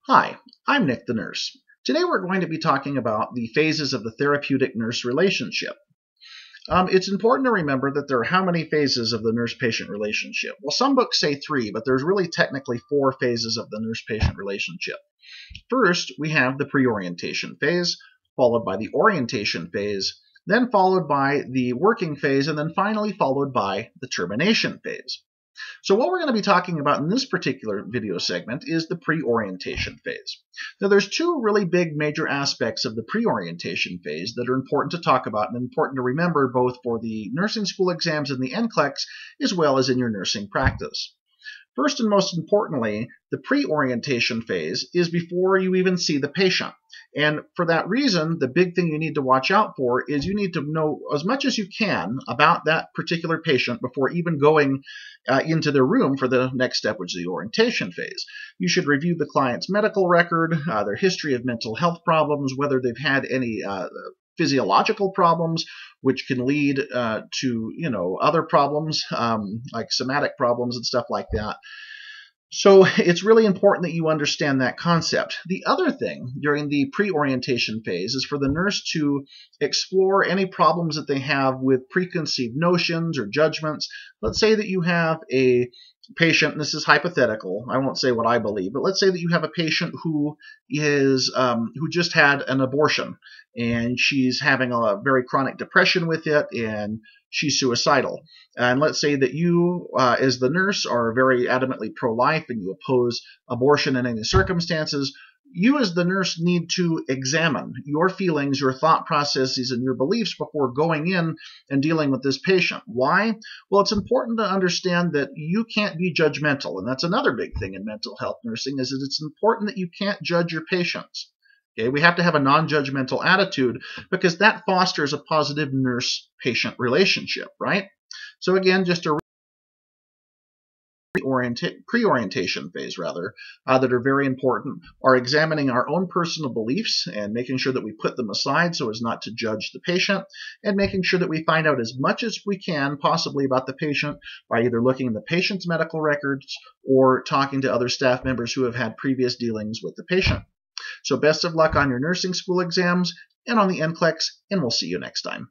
Hi, I'm Nick the nurse. Today we're going to be talking about the phases of the therapeutic-nurse relationship. It's important to remember that there are how many phases of the nurse-patient relationship? Well, some books say 3, but there's really technically 4 phases of the nurse-patient relationship. First, we have the preorientation phase, followed by the orientation phase, then followed by the working phase, and then finally followed by the termination phase. So what we're going to be talking about in this particular video segment is the pre-orientation phase. Now there's 2 really big major aspects of the pre-orientation phase that are important to talk about and important to remember both for the nursing school exams and the NCLEX as well as in your nursing practice. First and most importantly, the pre-orientation phase is before you even see the patient. And for that reason, the big thing you need to watch out for is you need to know as much as you can about that particular patient before even going into their room for the next step, which is the orientation phase. You should review the client's medical record, their history of mental health problems, whether they've had any physiological problems, which can lead to other problems like somatic problems and stuff like that. So it's really important that you understand that concept. The other thing during the pre-orientation phase is for the nurse to explore any problems that they have with preconceived notions or judgments. Let's say that you have a patient, and this is hypothetical, I won't say what I believe, but let's say that you have a patient who just had an abortion, and she's having a very chronic depression with it, and she's suicidal. And let's say that you, as the nurse, are very adamantly pro-life and you oppose abortion in any circumstances. You as the nurse need to examine your feelings, your thought processes, and your beliefs before going in and dealing with this patient. Why? Well, it's important to understand that you can't be judgmental, and that's another big thing in mental health nursing, is that it's important that you can't judge your patients. Okay, we have to have a non-judgmental attitude because that fosters a positive nurse-patient relationship, right? So again, just a pre-orientation phase, that are very important are examining our own personal beliefs and making sure that we put them aside so as not to judge the patient, and making sure that we find out as much as we can possibly about the patient by either looking in the patient's medical records or talking to other staff members who have had previous dealings with the patient. So best of luck on your nursing school exams and on the NCLEX, and we'll see you next time.